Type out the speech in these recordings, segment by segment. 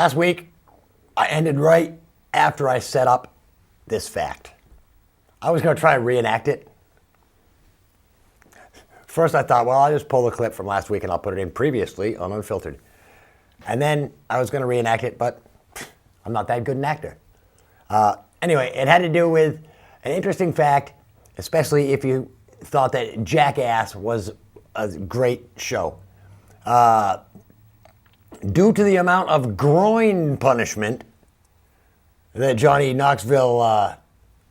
Last week, I ended right after I set up this fact. I was going to try and reenact it. First, I thought, well, I'll just pull the clip from last week and I'll put it in previously on Unfiltered. And then I was going to reenact it, but I'm not that good an actor. Anyway, it had to do with an interesting fact, especially if you thought that Jackass was a great show. Due to the amount of groin punishment that Johnny Knoxville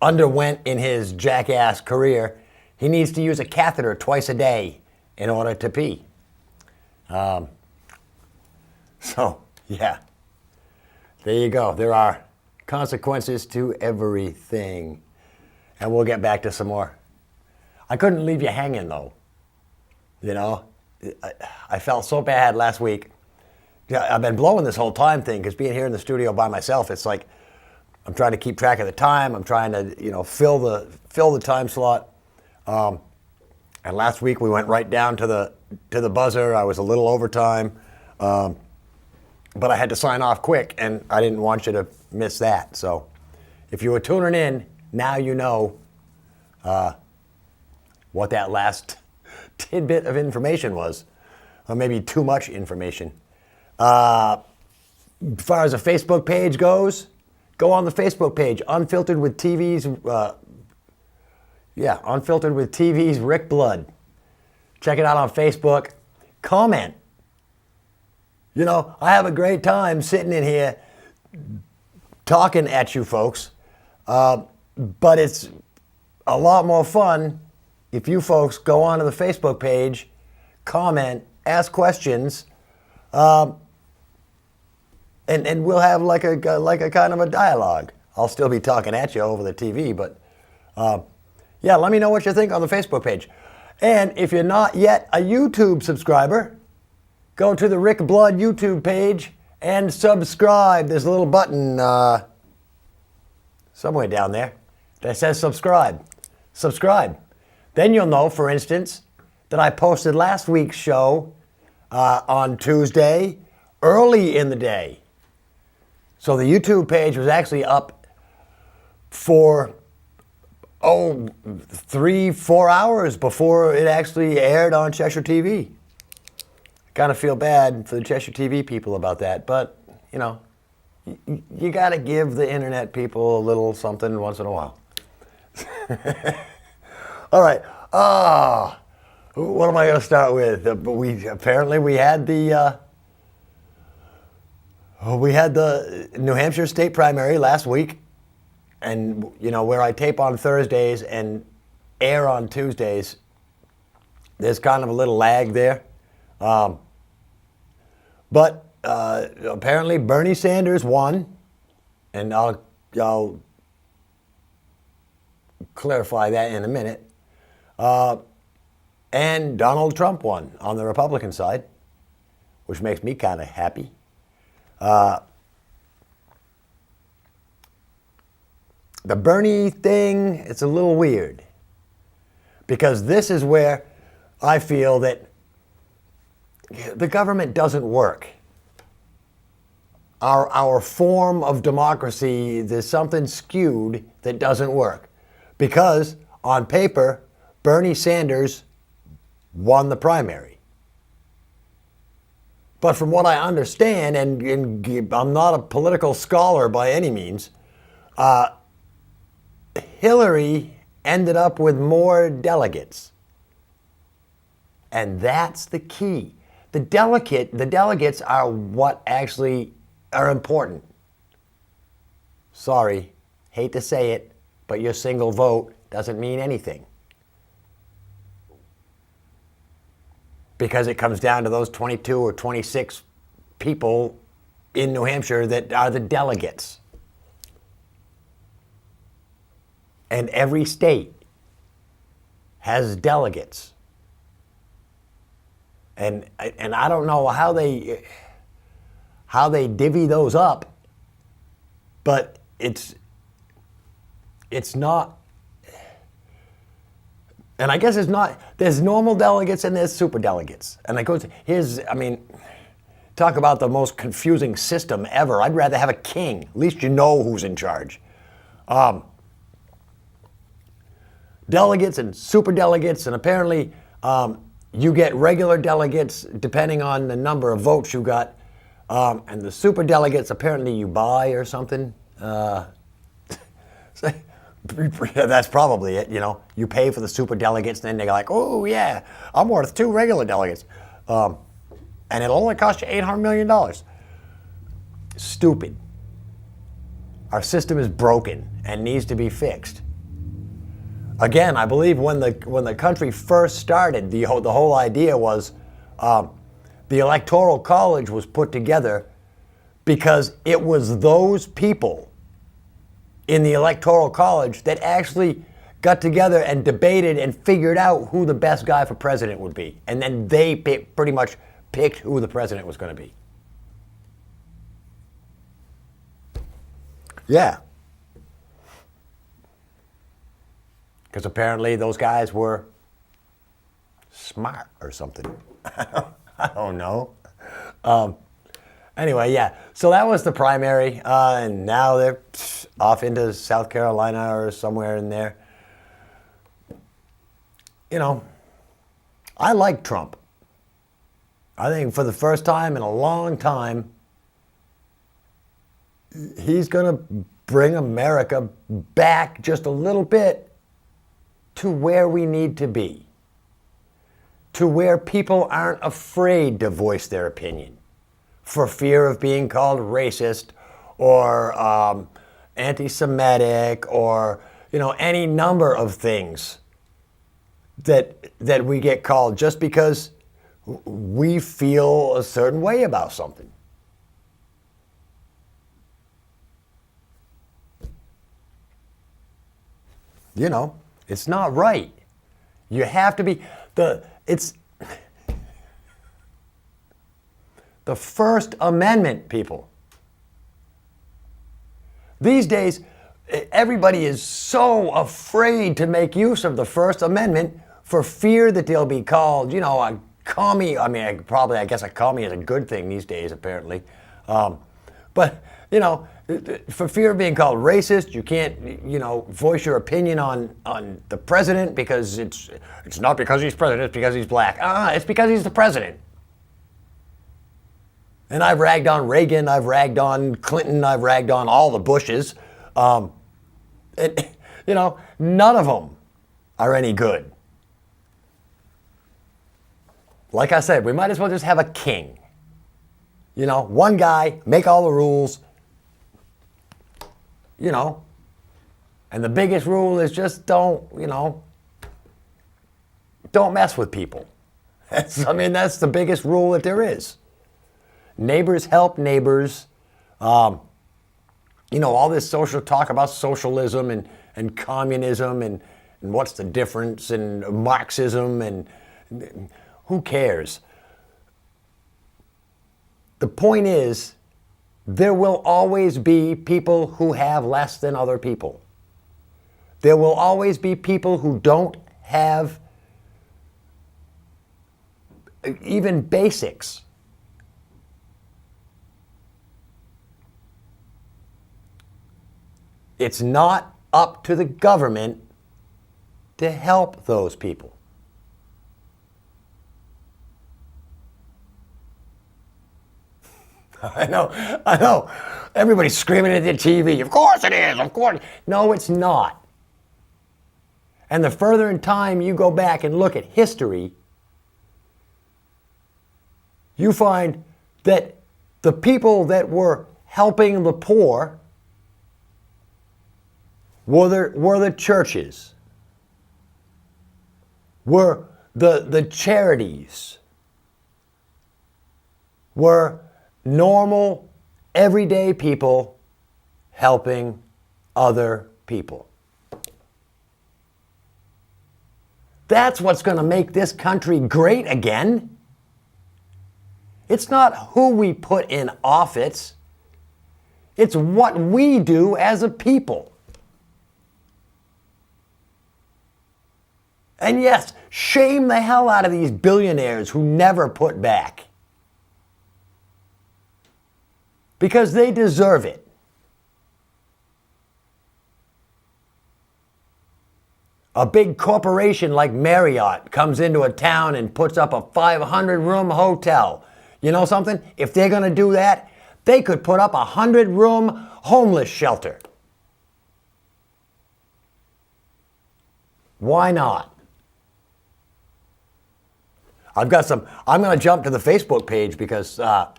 underwent in his Jackass career, he needs to use a catheter twice a day in order to pee. So, yeah. There you go. There are consequences to everything. And we'll get back to some more. I couldn't leave you hanging, though. You know, I felt so bad last week. I've been blowing this whole time thing because being here in the studio by myself, it's like I'm trying to keep track of the time. I'm trying to, fill the time slot. And last week we went right down to the buzzer. I was a little overtime, but I had to sign off quick, and I didn't want you to miss that. So, if you were tuning in, now you know what that last tidbit of information was, or maybe too much information. As far as the Facebook page goes, go on the Facebook page, Unfiltered with TV's. Unfiltered with TV's Rick Blood. Check it out on Facebook. Comment. I have a great time sitting in here talking at you folks. But it's a lot more fun if you folks go onto the Facebook page, comment, ask questions, and we'll have like a kind of a dialogue. I'll still be talking at you over the TV, but let me know what you think on the Facebook page. And if you're not yet a YouTube subscriber, go to the Rick Blood YouTube page and subscribe. There's a little button somewhere down there that says subscribe. Subscribe. Then you'll know, for instance, that I posted last week's show on Tuesday, early in the day. So the YouTube page was actually up for 3-4 hours before it actually aired on Cheshire TV. I kind of feel bad for the Cheshire TV people about that, but, you got to give the internet people a little something once in a while. All right. What am I going to start with? We had the New Hampshire state primary last week, and where I tape on Thursdays and air on Tuesdays, there's kind of a little lag there. But apparently Bernie Sanders won, and I'll clarify that in a minute. And Donald Trump won on the Republican side, which makes me kind of happy. The Bernie thing, it's a little weird, because this is where I feel that the government doesn't work. Our form of democracy, there's something skewed that doesn't work. Because on paper, Bernie Sanders won the primary. But from what I understand, and I'm not a political scholar by any means, Hillary ended up with more delegates. And that's the key. The delegates are what actually are important. Sorry, hate to say it, but your single vote doesn't mean anything. Because it comes down to those 22 or 26 people in New Hampshire that are the delegates. And every state has delegates. And I don't know how they divvy those up, but it's not, and I guess it's not, there's normal delegates and there's super delegates. And it goes, Talk about the most confusing system ever. I'd rather have a king. At least you know who's in charge. Delegates and super delegates, and apparently you get regular delegates depending on the number of votes you got. And the super delegates, apparently you buy or something. That's probably it, you know. You pay for the super delegates, and then they're like, oh, yeah, I'm worth 2 regular delegates. And it'll only cost you $800 million. Stupid. Our system is broken and needs to be fixed. Again, I believe when the country first started, the whole idea was the Electoral College was put together because it was those people in the Electoral College that actually got together and debated and figured out who the best guy for president would be. And then they pretty much picked who the president was going to be. Yeah. Because apparently those guys were smart or something. I don't know. Anyway, yeah. So that was the primary, and now they're off into South Carolina or somewhere in there. You know, I like Trump. I think for the first time in a long time, he's going to bring America back just a little bit to where we need to be, to where people aren't afraid to voice their opinion for fear of being called racist or anti-Semitic or, you know, any number of things that we get called just because we feel a certain way about something. You know, it's not right. You have to be it's the First Amendment, people. These days, everybody is so afraid to make use of the First Amendment for fear that they'll be called, you know, a commie. I mean, I guess a commie is a good thing these days, apparently. But, you know, for fear of being called racist, you can't, you know, voice your opinion on the president because it's not because he's president, it's because he's black. It's because he's the president. And I've ragged on Reagan, I've ragged on Clinton, I've ragged on all the Bushes. You know, none of them are any good. Like I said, we might as well just have a king. You know, one guy, make all the rules. You know, and the biggest rule is just don't mess with people. That's the biggest rule that there is. Neighbors help neighbors. You know, all this social talk about socialism and communism and what's the difference and Marxism and who cares? The point is, there will always be people who have less than other people. There will always be people who don't have even basics. It's not up to the government to help those people. I know. Everybody's screaming at the TV. Of course it is, of course. No, it's not. And the further in time you go back and look at history, you find that the people that were helping the poor were the churches, were the charities, were normal, everyday people helping other people. That's what's going to make this country great again. It's not who we put in office. It's what we do as a people. And yes, shame the hell out of these billionaires who never put back. because they deserve it. A big corporation like Marriott comes into a town and puts up a 500-room hotel. You know something? If they're going to do that, they could put up a 100-room homeless shelter. Why not? I'm going to jump to the Facebook page because, well,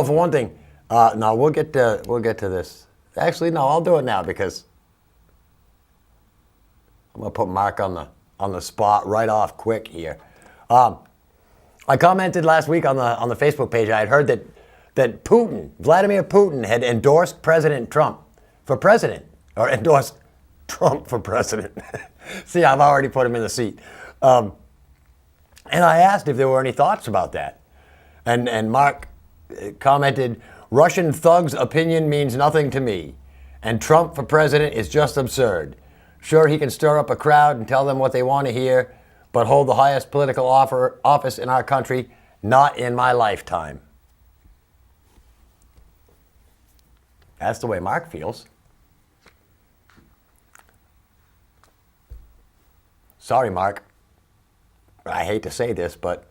for one thing, no, we'll get to this. Actually, no, I'll do it now because I'm going to put Mark on the spot right off quick here. I commented last week on the Facebook page. I had heard that Vladimir Putin, had endorsed President Trump for president, or endorsed Trump for president. See, I've already put him in the seat. And I asked if there were any thoughts about that. And Mark commented, Russian thug's opinion means nothing to me. And Trump for president is just absurd. Sure, he can stir up a crowd and tell them what they want to hear, but hold the highest political office in our country, not in my lifetime. That's the way Mark feels. Sorry, Mark. I hate to say this, but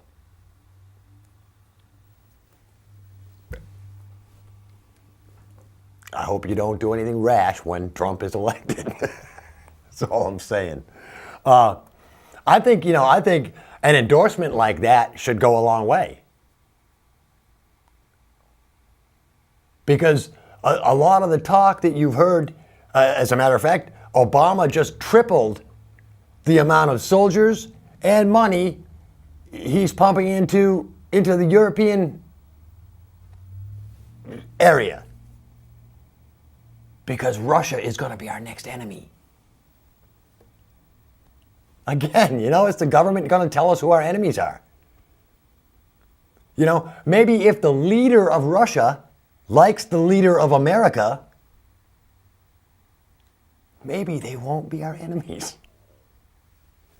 I hope you don't do anything rash when Trump is elected. That's all I'm saying. I think an endorsement like that should go a long way. Because a lot of the talk that you've heard, as a matter of fact, Obama just tripled the amount of soldiers and money he's pumping into the European area. Because Russia is going to be our next enemy. Again, is the government going to tell us who our enemies are? Maybe if the leader of Russia likes the leader of America, maybe they won't be our enemies.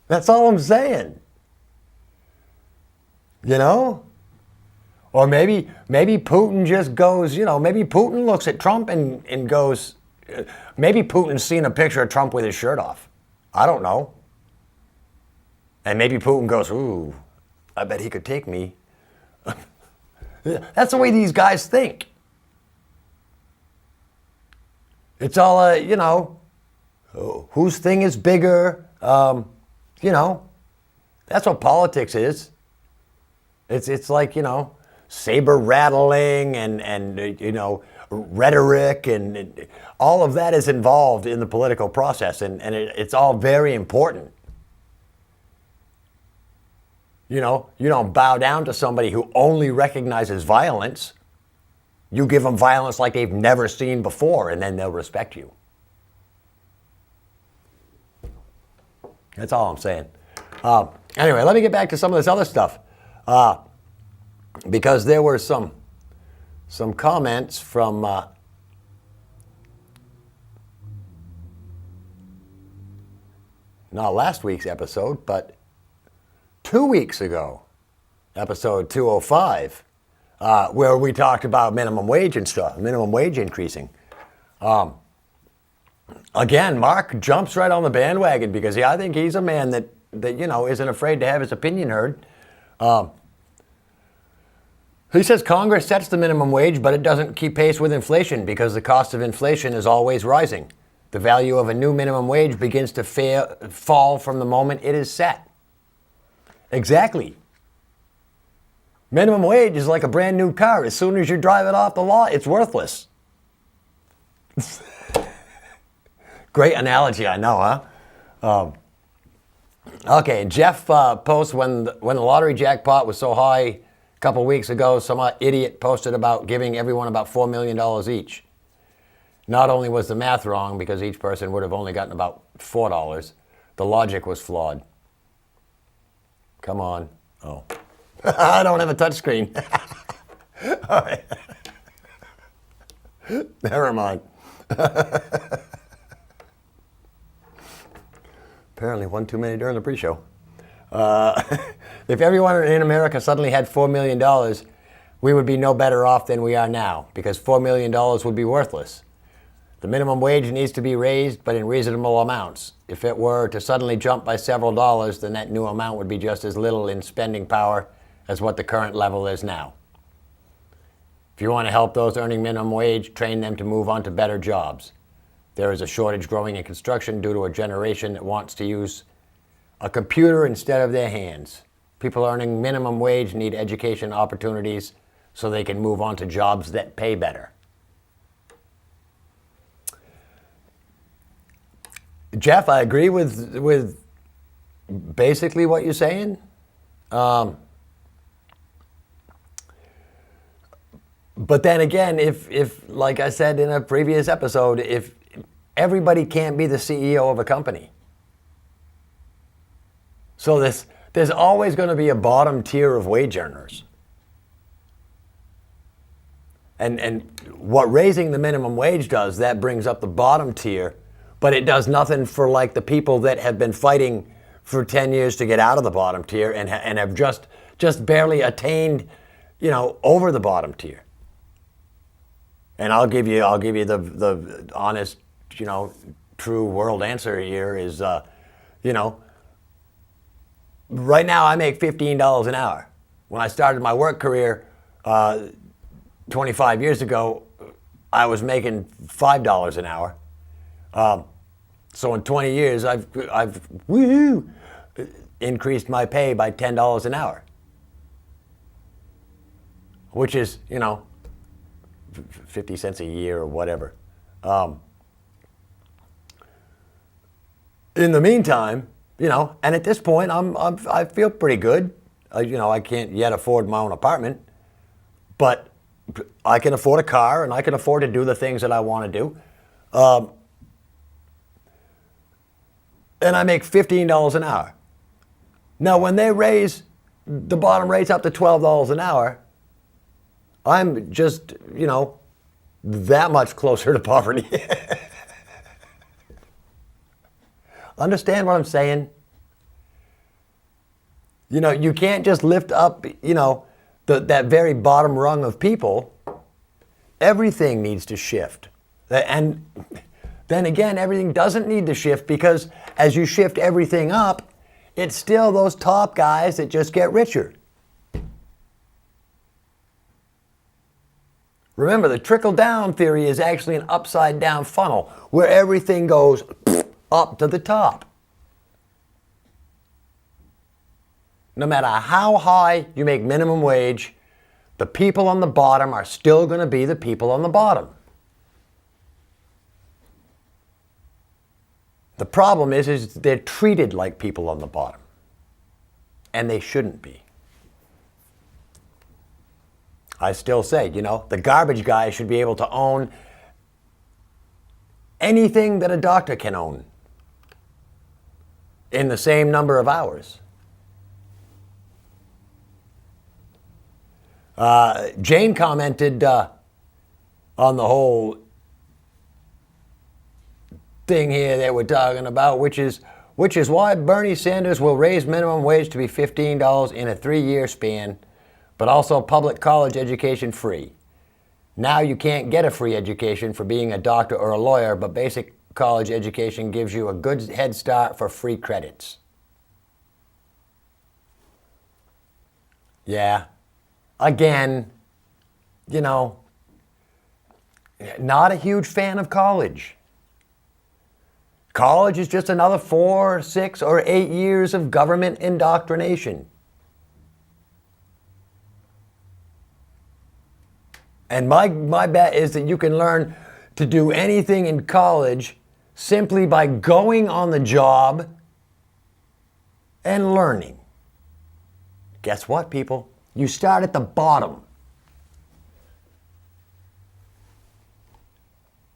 That's all I'm saying. Or maybe Putin just goes, maybe Putin looks at Trump and goes, maybe Putin's seen a picture of Trump with his shirt off. I don't know. And maybe Putin goes, ooh, I bet he could take me. That's the way these guys think. It's all, whose thing is bigger. That's what politics is. It's like, saber rattling and rhetoric and all of that is involved in the political process, and it's all very important. You don't bow down to somebody who only recognizes violence. You give them violence like they've never seen before, and then they'll respect you. That's all I'm saying. Anyway, let me get back to some of this other stuff. Because there were some comments from not last week's episode, but 2 weeks ago, episode 205, where we talked about minimum wage and stuff, minimum wage increasing. Again, Mark jumps right on the bandwagon because I think he's a man that isn't afraid to have his opinion heard. He says Congress sets the minimum wage, but it doesn't keep pace with inflation because the cost of inflation is always rising. The value of a new minimum wage begins to fall from the moment it is set. Exactly. Minimum wage is like a brand new car. As soon as you drive it off the lot, it's worthless. Great analogy, I know, huh? Okay, Jeff posts when the lottery jackpot was so high a couple weeks ago, some idiot posted about giving everyone about $4 million each. Not only was the math wrong because each person would have only gotten about $4, the logic was flawed. Come on. Oh. I don't have a touch screen. All right. Never mind. Apparently one too many during the pre-show. If everyone in America suddenly had $4 million, we would be no better off than we are now because $4 million would be worthless. The minimum wage needs to be raised, but in reasonable amounts. If it were to suddenly jump by several dollars, then that new amount would be just as little in spending power as what the current level is now. If you want to help those earning minimum wage, train them to move on to better jobs. There is a shortage growing in construction due to a generation that wants to use a computer instead of their hands. People earning minimum wage need education opportunities so they can move on to jobs that pay better. Jeff, I agree with basically what you're saying. But then again, if like I said in a previous episode, if everybody can't be the CEO of a company. So there's always going to be a bottom tier of wage earners. And what raising the minimum wage does, that brings up the bottom tier, but it does nothing for like the people that have been fighting for 10 years to get out of the bottom tier and have just barely attained, over the bottom tier. And I'll give you the honest, true world answer here is, right now I make $15 an hour. When I started my work career 25 years ago, I was making $5 an hour. So in 20 years, I've increased my pay by $10 an hour, which is, 50 cents a year or whatever. In the meantime, and at this point, I feel pretty good. I can't yet afford my own apartment, but I can afford a car and I can afford to do the things that I want to do. And I make $15 an hour. Now, when they raise the bottom rates up to $12 an hour, I'm just, that much closer to poverty. Understand what I'm saying? You can't just lift up, that very bottom rung of people. Everything needs to shift. And then again, everything doesn't need to shift because as you shift everything up, it's still those top guys that just get richer. Remember, the trickle-down theory is actually an upside-down funnel where everything goes up to the top. No matter how high you make minimum wage, the people on the bottom are still going to be the people on the bottom. The problem is they're treated like people on the bottom, and they shouldn't be. I still say, the garbage guy should be able to own anything that a doctor can own in the same number of hours. Jane commented on the whole thing here that we're talking about, which is why Bernie Sanders will raise minimum wage to be $15 in a 3-year span, but also public college education free. Now you can't get a free education for being a doctor or a lawyer, but basic college education gives you a good head start for free credits. Yeah. Again, not a huge fan of college. College is just another 4, 6, or 8 years of government indoctrination. And my bet is that you can learn to do anything in college simply by going on the job and learning. Guess what, people? You start at the bottom.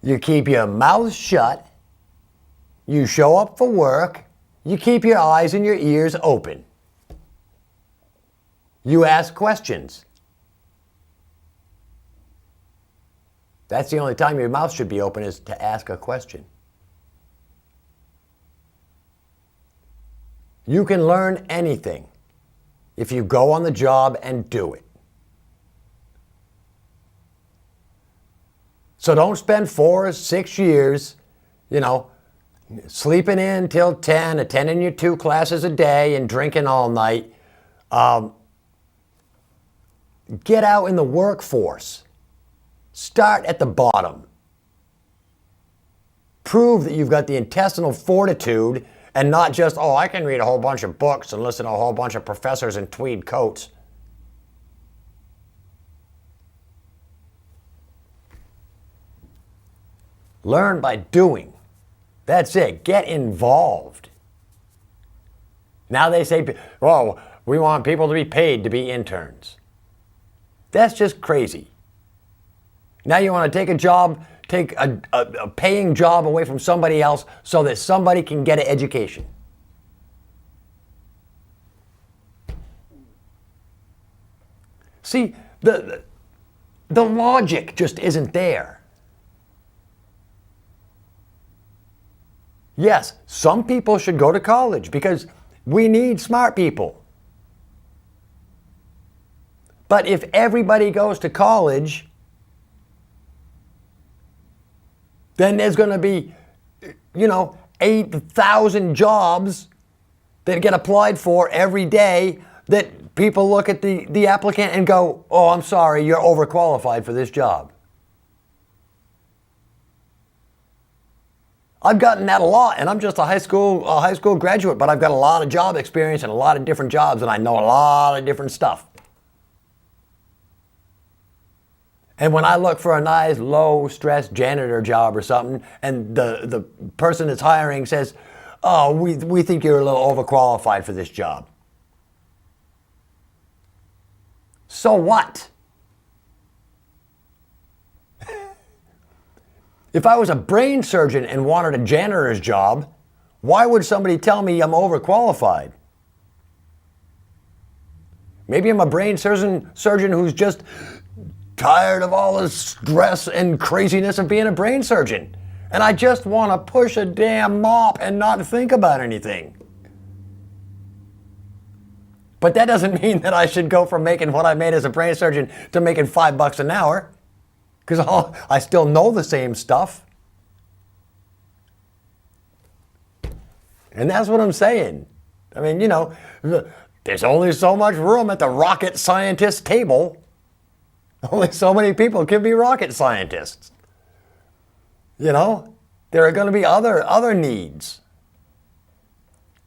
You keep your mouth shut. You show up for work. You keep your eyes and your ears open. You ask questions. That's the only time your mouth should be open, is to ask a question. You can learn anything if you go on the job and do it. So don't spend 4 or 6 years, you know, sleeping in till 10, attending your 2 classes a day and drinking all night. Get out in the workforce. Start at the bottom. Prove that you've got the intestinal fortitude and not just, oh, I can read a whole bunch of books and listen to a whole bunch of professors in tweed coats. Learn by doing. That's it. Get involved. Now they say, oh, we want people to be paid to be interns. That's just crazy. Now you want to take a job, take a paying job away from somebody else so that somebody can get an education. See, the logic just isn't there. Yes, some people should go to college because we need smart people. But if everybody goes to college, then there's going to be, 8,000 jobs that get applied for every day that people look at the applicant and go, oh, I'm sorry, you're overqualified for this job. I've gotten that a lot, and I'm just a high school graduate, but I've got a lot of job experience and a lot of different jobs, and I know a lot of different stuff. And when I look for a nice, low-stress janitor job or something, and the person that's hiring says, oh, we think you're a little overqualified for this job. So what? If I was a brain surgeon and wanted a janitor's job, why would somebody tell me I'm overqualified? Maybe I'm a brain surgeon who's just tired of all the stress and craziness of being a brain surgeon. And I just want to push a damn mop and not think about anything. But that doesn't mean that I should go from making what I made as a brain surgeon to making $5 an hour. Because I still know the same stuff. And that's what I'm saying. I mean, there's only so much room at the rocket scientist table. Only so many people can be rocket scientists. There are going to be other needs.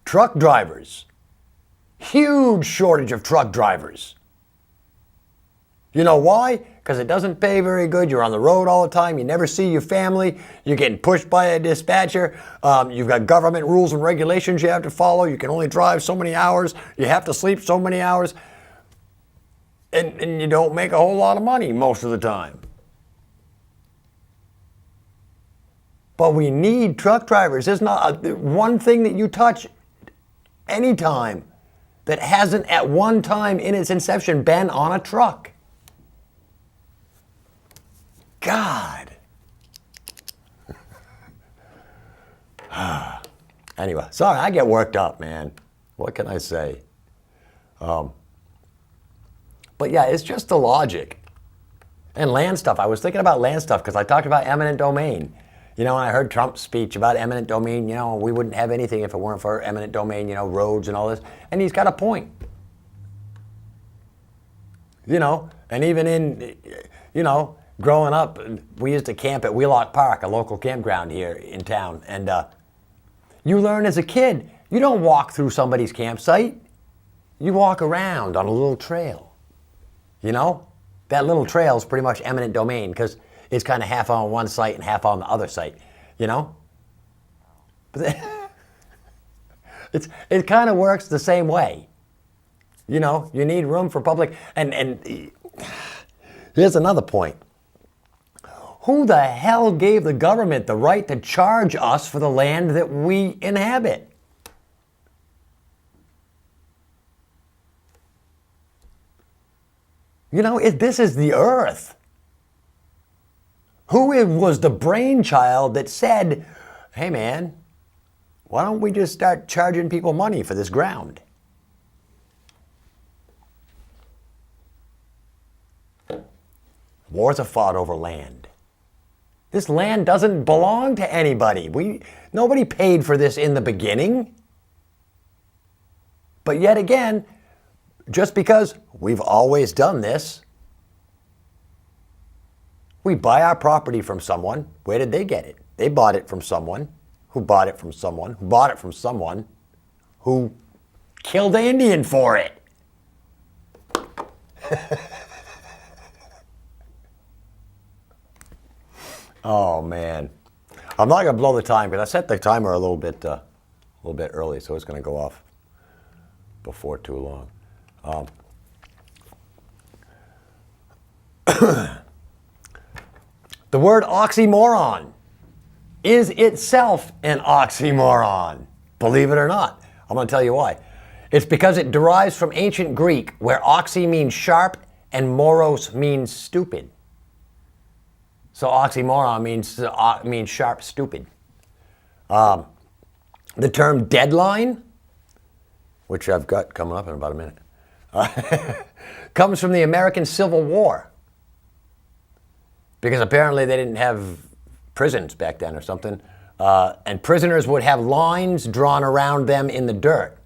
Truck drivers. Huge shortage of truck drivers. You know why? Because it doesn't pay very good. You're on the road all the time. You never see your family. You're getting pushed by a dispatcher. You've got government rules and regulations you have to follow. You can only drive so many hours. You have to sleep so many hours. And you don't make a whole lot of money most of the time. But we need truck drivers. There's not one thing that you touch anytime that hasn't at one time in its inception been on a truck. God. Anyway, sorry, I get worked up, man. What can I say? But yeah, it's just the logic. And land stuff. I was thinking about land stuff because I talked about eminent domain. When I heard Trump's speech about eminent domain, we wouldn't have anything if it weren't for eminent domain, roads and all this. And he's got a point. And even in, growing up, we used to camp at Wheelock Park, a local campground here in town. And you learn as a kid, you don't walk through somebody's campsite. You walk around on a little trail. That little trail is pretty much eminent domain because it's kind of half on one site and half on the other site, But it kind of works the same way. You need room for public. And here's another point. Who the hell gave the government the right to charge us for the land that we inhabit? This is the earth. Who was the brainchild that said, hey man, why don't we just start charging people money for this ground? Wars are fought over land. This land doesn't belong to anybody. Nobody paid for this in the beginning. But yet again, just because we've always done this, we buy our property from someone. Where did they get it? They bought it from someone who bought it from someone who bought it from someone who killed an Indian for it. Oh man, I'm not gonna blow the time because I set the timer a little bit early, so it's gonna go off before too long. The word oxymoron is itself an oxymoron, believe it or not. I'm gonna tell you why. It's because it derives from ancient Greek, where oxy means sharp and moros means stupid. So oxymoron means sharp, stupid. The term deadline, which I've got coming up in about a minute, comes from the American Civil War. Because apparently they didn't have prisons back then or something. And prisoners would have lines drawn around them in the dirt.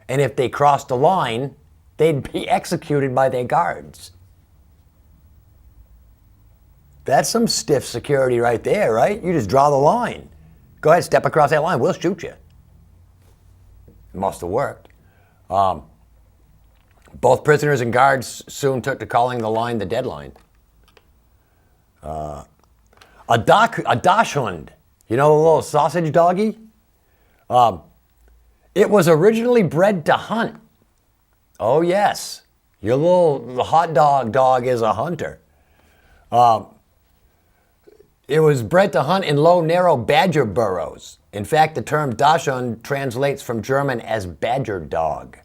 And if they crossed the line, they'd be executed by their guards. That's some stiff security right there, right? You just draw the line. Go ahead, step across that line, we'll shoot you. It must have worked. Both prisoners and guards soon took to calling the line the deadline. A Dachshund, you know the little sausage doggy? It was originally bred to hunt. Oh yes, your little hot dog is a hunter. It was bred to hunt in low, narrow badger burrows. In fact, the term Dachshund translates from German as badger dog.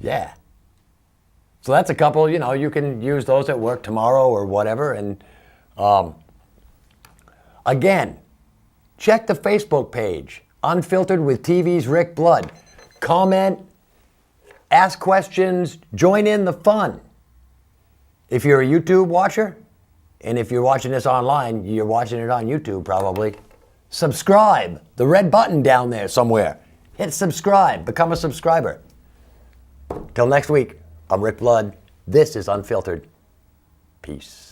Yeah. So that's a couple, you can use those at work tomorrow or whatever. And again, check the Facebook page, Unfiltered with TV's Rick Blood. Comment, ask questions, join in the fun. If you're a YouTube watcher, and if you're watching this online, you're watching it on YouTube probably, subscribe. The red button down there somewhere. Hit subscribe. Become a subscriber. Till next week, I'm Rick Blood. This is Unfiltered. Peace.